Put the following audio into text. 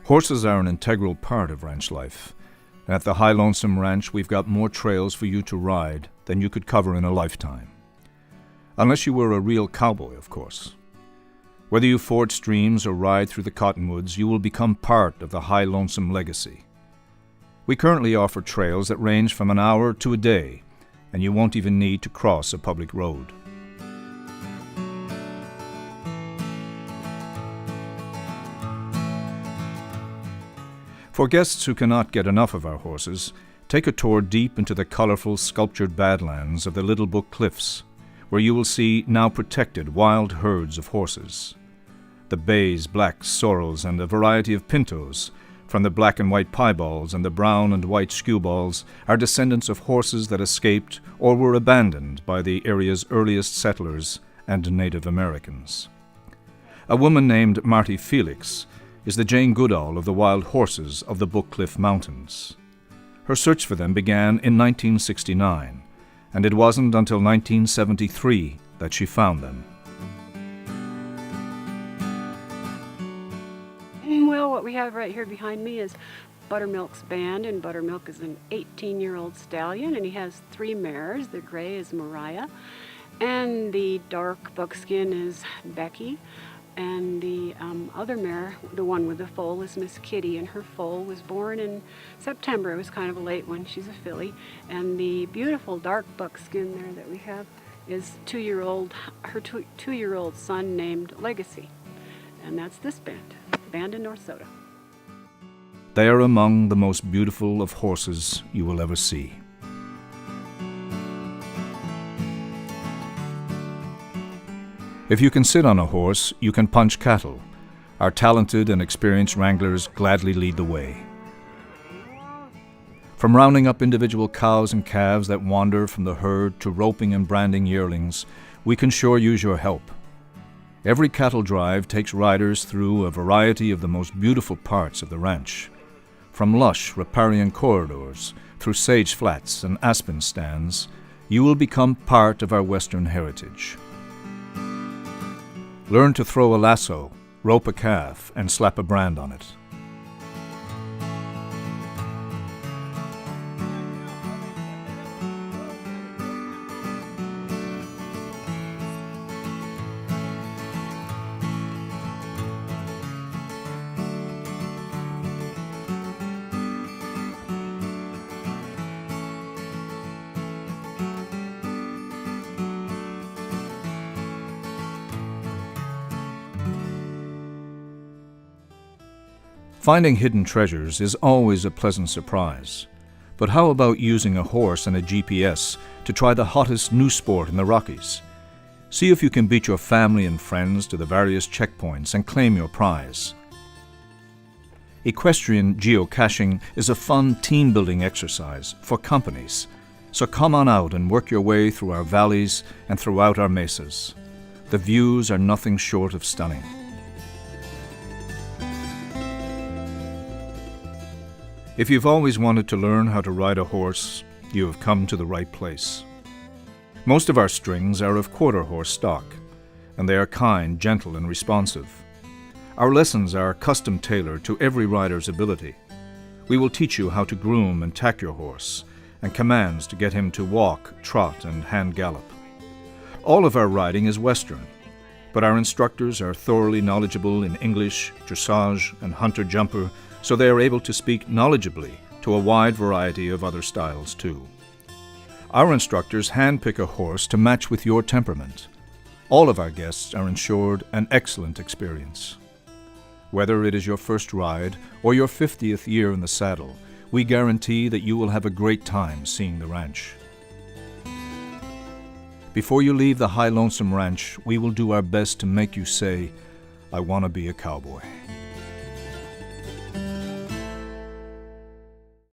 Horses are an integral part of ranch life. At the High Lonesome Ranch, we've got more trails for you to ride than you could cover in a lifetime. Unless you were a real cowboy, of course. Whether you ford streams or ride through the cottonwoods, you will become part of the High Lonesome legacy. We currently offer trails that range from an hour to a day, and you won't even need to cross a public road. For guests who cannot get enough of our horses, take a tour deep into the colorful sculptured badlands of the Little Book Cliffs, where you will see now protected wild herds of horses. The bays, blacks, sorrels, and a variety of pintos, from the black and white piebalds and the brown and white skewballs, are descendants of horses that escaped or were abandoned by the area's earliest settlers and Native Americans. A woman named Marty Felix is the Jane Goodall of the wild horses of the Book Cliff Mountains. Her search for them began in 1969, and it wasn't until 1973 that she found them. Well, what we have right here behind me is Buttermilk's band, and Buttermilk is an 18-year-old stallion, and he has 3 mares. The gray is Mariah, and the dark buckskin is Becky. And the other mare, the one with the foal, is Miss Kitty, and her foal was born in September. It was kind of a late one. She's a filly. And the beautiful dark buckskin there that we have is her two-year-old son named Legacy. And that's this band in North Soda. They are among the most beautiful of horses you will ever see. If you can sit on a horse, you can punch cattle. Our talented and experienced wranglers gladly lead the way. From rounding up individual cows and calves that wander from the herd to roping and branding yearlings, we can sure use your help. Every cattle drive takes riders through a variety of the most beautiful parts of the ranch. From lush riparian corridors, through sage flats and aspen stands, you will become part of our Western heritage. Learn to throw a lasso, rope a calf, and slap a brand on it. Finding hidden treasures is always a pleasant surprise. But how about using a horse and a GPS to try the hottest new sport in the Rockies? See if you can beat your family and friends to the various checkpoints and claim your prize. Equestrian geocaching is a fun team-building exercise for companies, so come on out and work your way through our valleys and throughout our mesas. The views are nothing short of stunning. If you've always wanted to learn how to ride a horse, you have come to the right place. Most of our strings are of quarter horse stock, and they are kind, gentle, and responsive. Our lessons are custom tailored to every rider's ability. We will teach you how to groom and tack your horse, and commands to get him to walk, trot, and hand gallop. All of our riding is Western, but our instructors are thoroughly knowledgeable in English, dressage, and hunter-jumper, so they are able to speak knowledgeably to a wide variety of other styles too. Our instructors handpick a horse to match with your temperament. All of our guests are ensured an excellent experience. Whether it is your first ride or your 50th year in the saddle, we guarantee that you will have a great time seeing the ranch. Before you leave the High Lonesome Ranch, we will do our best to make you say, "I want to be a cowboy."